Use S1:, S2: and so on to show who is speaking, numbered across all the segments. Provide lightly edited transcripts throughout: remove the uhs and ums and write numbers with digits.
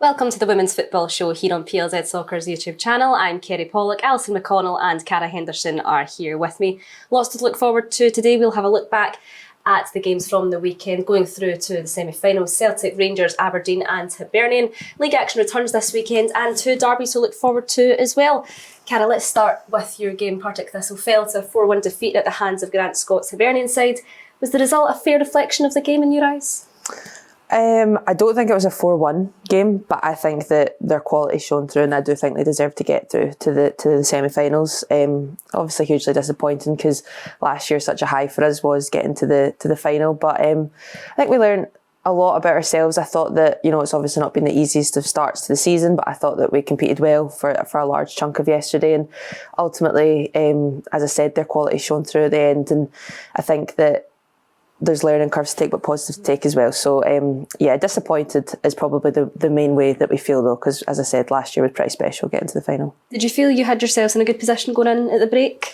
S1: Welcome to the Women's Football Show here on PLZ Soccer's YouTube channel. I'm Kerry Pollock, Alison McConnell and Cara Henderson are here with me. Lots to look forward to today. We'll have a look back at the games from the weekend, going through to the semi-finals: Celtic, Rangers, Aberdeen and Hibernian. League action returns this weekend and two derbies to look forward to as well. Cara, let's start with your game. Partick Thistle fell to a 4-1 defeat at the hands of Grant Scott's Hibernian side. Was the result a fair reflection of the game in your eyes?
S2: I don't think it was a 4-1 game, but I think that their quality shone through, and I do think they deserve to get through to the semi-finals. Obviously hugely disappointing because last year such a high for us was getting to the final, but I think we learned a lot about ourselves. I thought that, it's obviously not been the easiest of starts to the season, but I thought that we competed well for a large chunk of yesterday, and ultimately, as I said, their quality shone through at the end, and I think that there's learning curves to take but positives to take as well. So disappointed is probably the main way that we feel though, because as I said, last year was pretty special getting to the final. Did
S1: you feel you had yourselves in a good position going in at the break?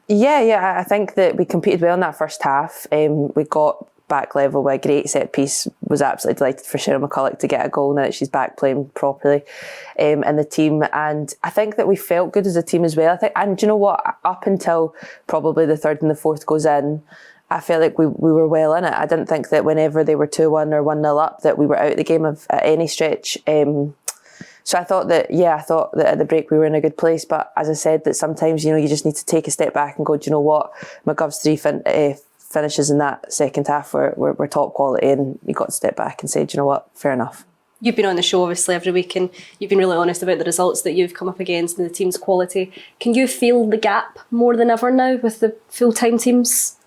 S2: Yeah, I think that we competed well in that first half. We got back level with a great set piece. Was absolutely delighted for Cheryl McCulloch to get a goal now that she's back playing properly in the team, and I think that we felt good as a team as well. And do you know what, up until probably the third and the fourth goes in, I felt like we were well in it. I didn't think that whenever they were 2-1 or 1-0 up that we were out of the game at any stretch. So I thought that at the break we were in a good place. But as I said, that sometimes, you just need to take a step back and go, do you know what? McGov's three finishes in that second half were top quality, and you got to step back and say, do you know what? Fair enough.
S1: You've been on the show obviously every week and you've been really honest about the results that you've come up against and the team's quality. Can you feel the gap more than ever now with the full-time teams?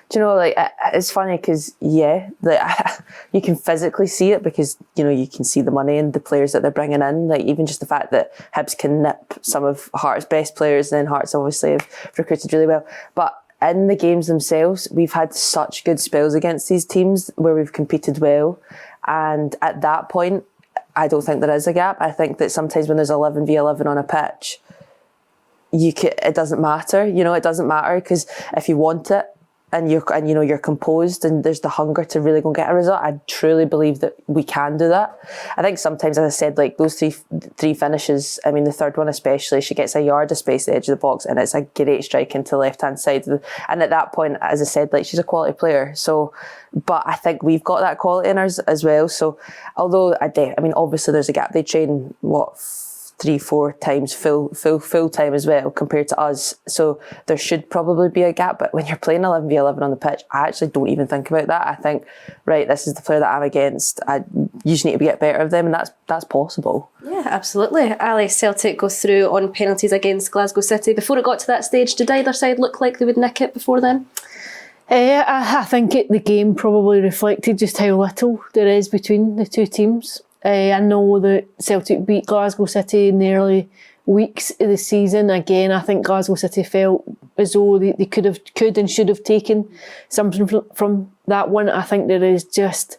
S2: Do you know, it's funny because, you can physically see it because, you can see the money and the players that they're bringing in. Even just the fact that Hibs can nip some of Hearts' best players, and then Hearts obviously have recruited really well. But in the games themselves, we've had such good spells against these teams where we've competed well. And at that point, I don't think there is a gap. I think that sometimes when there's 11v11 on a pitch, it doesn't matter. It doesn't matter because if you want it, and you're composed and there's the hunger to really go and get a result, I truly believe that we can do that. I think sometimes, as I said, those three finishes, I mean the third one especially, she gets a yard of space at the edge of the box and it's a great strike into the left-hand side. And at that point, as I said, she's a quality player. So, but I think we've got that quality in ours as well. So although, obviously there's a gap. They train, 3-4 times full time as well compared to us, so there should probably be a gap. But when you're playing 11v11 on the pitch, I actually don't even think about that. I think, right, this is the player that I'm against, you just need to get better of them, and that's possible.
S1: Yeah, absolutely. Ali, Celtic go through on penalties against Glasgow City. Before it got to that stage, did either side look like they would nick it before then?
S3: I think the game probably reflected just how little there is between the two teams. I know that Celtic beat Glasgow City in the early weeks of the season. Again, I think Glasgow City felt as though they could and should have taken something from that one. I think there is just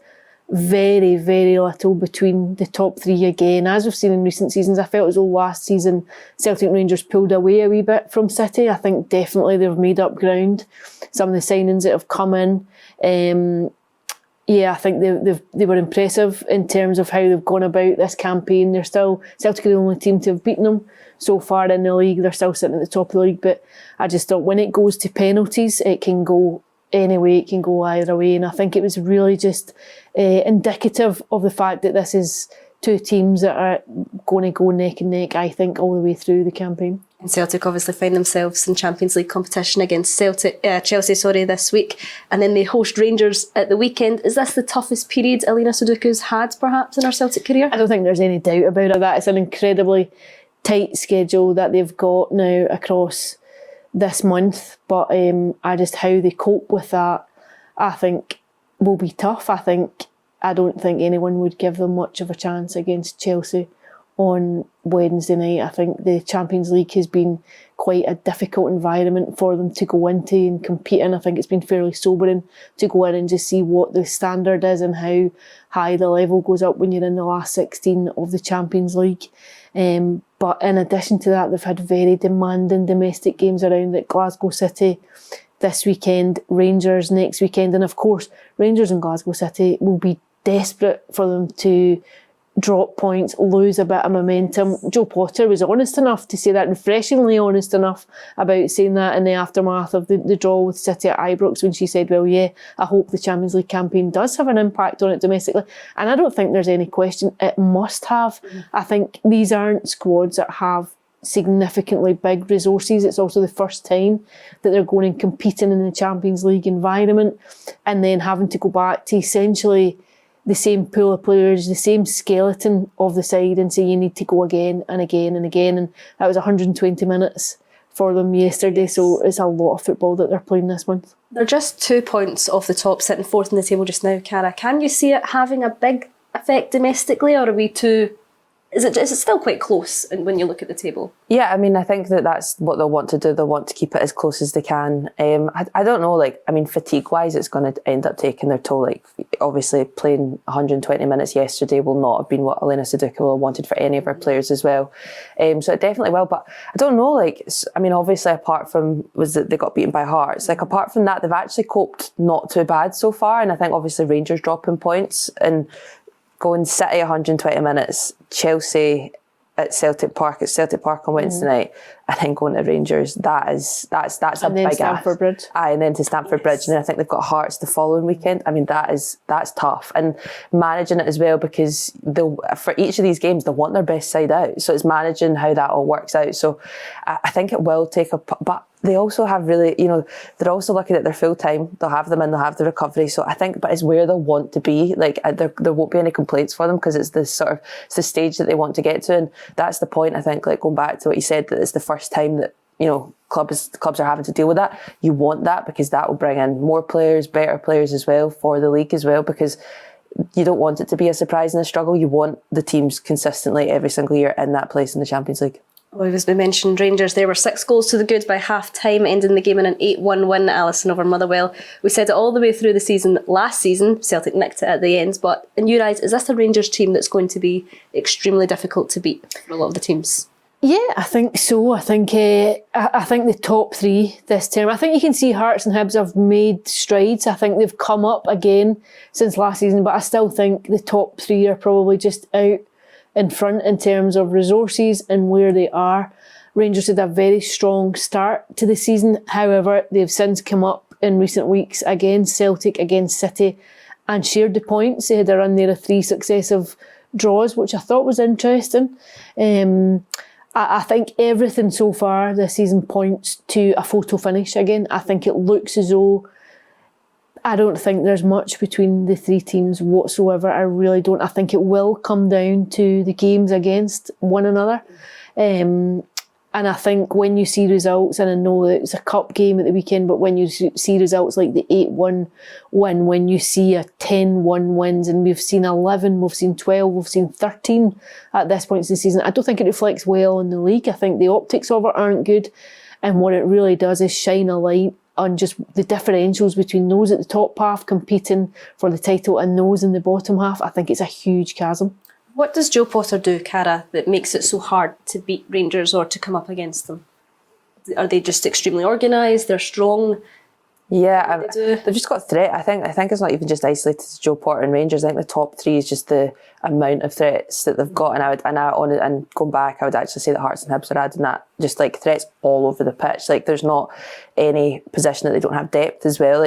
S3: very, very little between the top three again. As we've seen in recent seasons, I felt as though last season Celtic and Rangers pulled away a wee bit from City. I think definitely they've made up ground. Some of the signings that have come in, I think they were impressive in terms of how they've gone about this campaign. Celtic are the only team to have beaten them so far in the league. They're still sitting at the top of the league, but I just thought when it goes to penalties, it can go any way, it can go either way. And I think it was really just indicative of the fact that this is two teams that are going to go neck and neck, I think, all the way through the campaign.
S1: And Celtic obviously find themselves in Champions League competition against Chelsea this week, and then they host Rangers at the weekend. Is this the toughest period Alina Sudoku's had perhaps in her Celtic career?
S3: I don't think there's any doubt about it. That it's an incredibly tight schedule that they've got now across this month, but just how they cope with that, I think will be tough. I don't think anyone would give them much of a chance against Chelsea on Wednesday night. I think the Champions League has been quite a difficult environment for them to go into and compete in. I think it's been fairly sobering to go in and just see what the standard is and how high the level goes up when you're in the last 16 of the Champions League. But in addition to that, they've had very demanding domestic games around at Glasgow City this weekend, Rangers next weekend, and of course Rangers and Glasgow City will be desperate for them to drop points, lose a bit of momentum. Joe Potter was honest enough to say that, refreshingly honest enough about saying that in the aftermath of the draw with City at Ibrox, when she said, well, yeah, I hope the Champions League campaign does have an impact on it domestically. And I don't think there's any question it must have. I think these aren't squads that have significantly big resources. It's also the first time that they're going and competing in the Champions League environment, and then having to go back to essentially the same pool of players, the same skeleton of the side, and say you need to go again and again and again. And that was 120 minutes for them yesterday, so it's a lot of football that they're playing this month.
S1: They're just 2 points off the top, sitting fourth in the table just now, Cara. Can you see it having a big effect domestically, or are we too... Is it still quite close when you look at the table?
S2: Yeah, I mean, I think that's what they'll want to do. They'll want to keep it as close as they can. I don't know, fatigue-wise, it's going to end up taking their toll. Obviously, playing 120 minutes yesterday will not have been what Elena Suduka will have wanted for any of her players as well. So it definitely will. But I don't know, obviously, apart from was that they got beaten by Hearts, apart from that, they've actually coped not too bad so far. And I think, obviously, Rangers dropping points and going City 120 minutes, Chelsea at Celtic Park on Wednesday night, and then going to Rangers. That's a big ask.
S3: Stamford Bridge.
S2: And then to Stamford Bridge, and then I think they've got Hearts the following weekend. I mean, that's tough, and managing it as well, because for each of these games they want their best side out. So it's managing how that all works out. So I think it will take but they also have really, they're also looking at their full time. They'll have them and they'll have the recovery. So I think, but it's where they'll want to be. There won't be any complaints for them, because it's the stage that they want to get to, and that's the point. I think, going back to what you said, that it's the first time that clubs are having to deal with that. You want that, because that will bring in more players, better players as well for the league as well, because you don't want it to be a surprise and a struggle. You want the teams consistently every single year in that place in the Champions League.
S1: Well, as we mentioned, Rangers, there were 6 goals to the good by half-time, ending the game in an 8-1 win, Alison, over Motherwell. We said it all the way through the season. Last season, Celtic nicked it at the end. But in your eyes, is this a Rangers team that's going to be extremely difficult to beat for a lot of the teams?
S3: Yeah, I think so. I think the top 3 this term. I think you can see Hearts and Hibs have made strides. I think they've come up again since last season, but I still think the top 3 are probably just out in front in terms of resources and where they are. Rangers had a very strong start to the season. However, they've since come up in recent weeks against Celtic, against City, and shared the points. They had a run there of 3 successive draws, which I thought was interesting. I think everything so far this season points to a photo finish again. I think it looks as though, I don't think there's much between the 3 teams whatsoever. I really don't. I think it will come down to the games against one another. And I think when you see results, and I know that it's a cup game at the weekend, but when you see results like the 8-1 win, when you see a 10-1 wins, and we've seen 11, we've seen 12, we've seen 13 at this point in the season, I don't think it reflects well on the league. I think the optics of it aren't good. And what it really does is shine a light on just the differentials between those at the top half competing for the title and those in the bottom half. I think it's a huge chasm.
S1: What does Joe Potter do, Cara, that makes it so hard to beat Rangers or to come up against them? Are they just extremely organised? They're strong?
S2: Yeah, they've just got threat. I think it's not even just isolated to Joe Potter and Rangers. I think the top 3 is just the amount of threats that they've got, and going back, I would actually say that Hearts and Hibs are adding that, just threats all over the pitch. There's not any position that they don't have depth as well.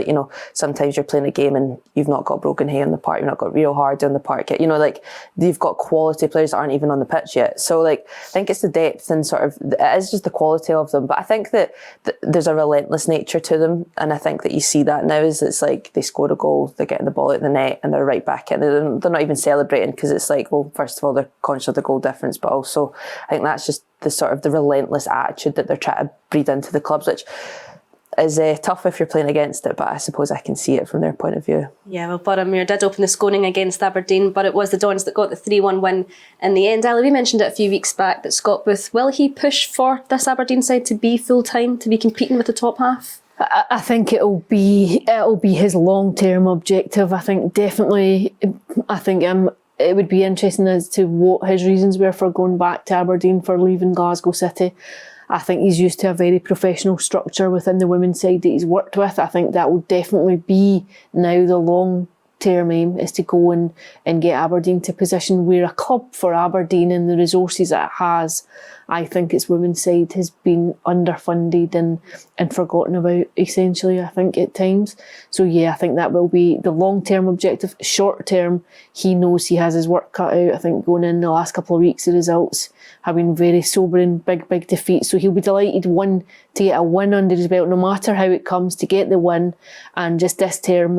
S2: Sometimes you're playing a game and you've not got Brogan Hay on the park, you've not got Rio Hardy on the park yet. You've got quality players that aren't even on the pitch yet. So I think it's the depth and it is just the quality of them. But I think that there's a relentless nature to them, and I think that you see that now. Is it's they score a goal, they're getting the ball out the net, and they're right back in. They're not even celebrating, because it's well, first of all, they're conscious of the goal difference, but also I think that's just the relentless attitude that they're trying to breed into the clubs, which is tough if you're playing against it, but I suppose I can see it from their point of view. Yeah,
S1: well, Boroughmuir did open the scoring against Aberdeen, but it was the Dons that got the 3-1 win in the end. Ali, we mentioned it a few weeks back, that Scott Booth, will he push for this Aberdeen side to be full-time, to be competing with the top half?
S3: I think it'll be his long-term objective. I think definitely, it would be interesting as to what his reasons were for going back to Aberdeen, for leaving Glasgow City. I think he's used to a very professional structure within the women's side that he's worked with. I think that will definitely be now the long term aim is to go and get Aberdeen to position where a club for Aberdeen and the resources it has, I think its women's side has been underfunded and forgotten about, essentially, I think, at times. So yeah, I think that will be the long-term objective. Short-term, he knows he has his work cut out. I think going in the last couple of weeks, the results have been very sobering, big defeats. So he'll be delighted, one, to get a win under his belt, no matter how it comes, to get the win, and just this term,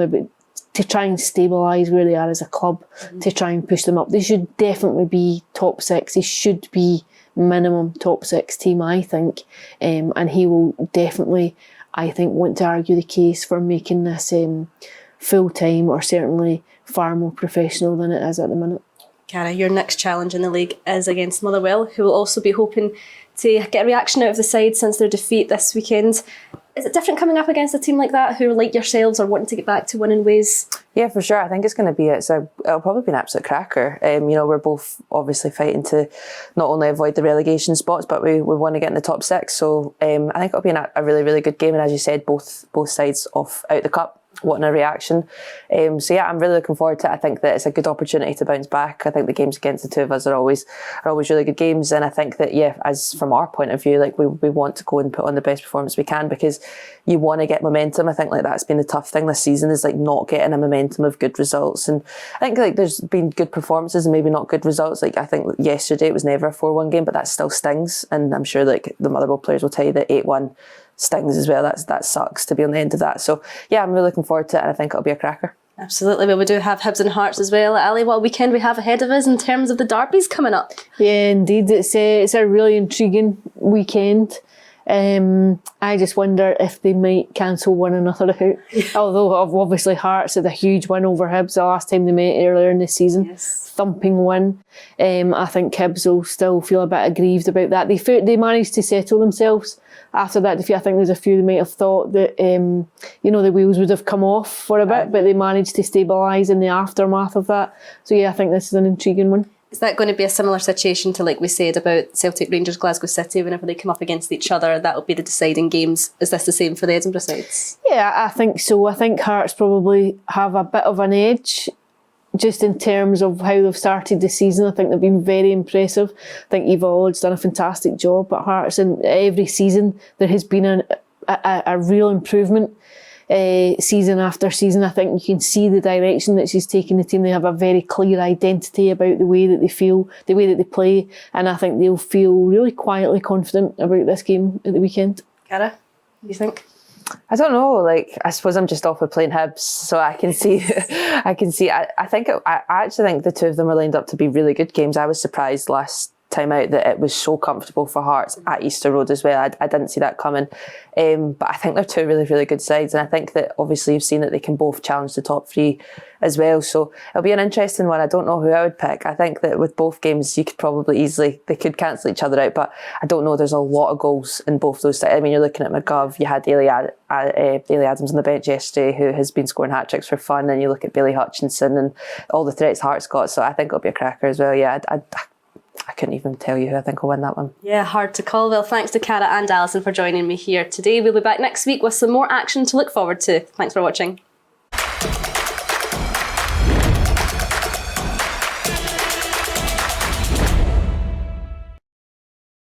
S3: to try and stabilise where they are as a club, to try and push them up. They should definitely be top six. They should be minimum top six team, I think. And he will definitely, I think, want to argue the case for making this full-time, or certainly far more professional than it is at the minute.
S1: Cara, your next challenge in the league is against Motherwell, who will also be hoping to get a reaction out of the side since their defeat this weekend. Is it different coming up against a team like that, who, like yourselves, are wanting to get back to winning ways?
S2: Yeah, for sure. I think it's going to be, it'll probably be an absolute cracker. We're both obviously fighting to not only avoid the relegation spots, but we want to get in the top six. So I think it'll be a really, really good game. And as you said, both sides out the cup, wanting a reaction. So yeah, I'm really looking forward to it. I think that it's a good opportunity to bounce back. I think the games against the two of us are always really good games, and I think that, yeah, as from our point of view, like we want to go and put on the best performance we can, because you want to get momentum. I think like that's been the tough thing this season, is like not getting a momentum of good results. And I think like there's been good performances and maybe not good results. Like I think yesterday it was never a 4-1 game, but that still stings, and I'm sure like the Motherwell players will tell you that 8-1 stings as well. That sucks to be on the end of that. So yeah, I'm really looking forward to it, and I think it'll be a cracker.
S1: Absolutely. Well, we do have Hibs and Hearts as well. Ali, what weekend we have ahead of us in terms of the derbies coming up?
S3: Yeah, indeed. It's a really intriguing weekend. I just wonder if they might cancel one another out. Although obviously Hearts had a huge win over Hibs the last time they met earlier in the season. Yes. Thumping win. I think Hibs will still feel a bit aggrieved about that. They managed to settle themselves after that defeat. I think there's a few that might have thought that the wheels would have come off for a bit, but they managed to stabilise in the aftermath of that. So yeah, I think this is an intriguing one.
S1: Is that going to be a similar situation to, like we said, about Celtic, Rangers, Glasgow City? Whenever they come up against each other, that'll be the deciding games. Is this the same for the Edinburgh sides? Yeah,
S3: I think so. I think Hearts probably have a bit of an edge, just in terms of how they've started the season. I think they've been very impressive. I think Eva Olid's done a fantastic job at Hearts, and every season there has been a real improvement. Season after season, I think you can see the direction that she's taking the team. They have a very clear identity about the way that they feel, the way that they play, and I think they'll feel really quietly confident about this game at the weekend.
S1: Cara, what do you think?
S2: I don't know. Like, I suppose I'm just off of playing Hibs, so I can see. I actually think the two of them are lined up to be really good games. I was surprised last time out that it was so comfortable for Hearts at Easter Road as well. I didn't see that coming. But I think they're two really, really good sides, and I think that obviously you've seen that they can both challenge the top three as well. So it'll be an interesting one. I don't know who I would pick. I think that with both games you could probably they could cancel each other out, but I don't know. There's a lot of goals in both those sides. I mean, you're looking at McGov, you had Ailey Adams on the bench yesterday, who has been scoring hat-tricks for fun, and you look at Bailey Hutchinson and all the threats Hearts got. So I think it'll be a cracker as well. Yeah, I couldn't even tell you who I think will win that one.
S1: Yeah, hard to call. Well, thanks to Cara and Alison for joining me here today. We'll be back next week with some more action to look forward to. Thanks for watching.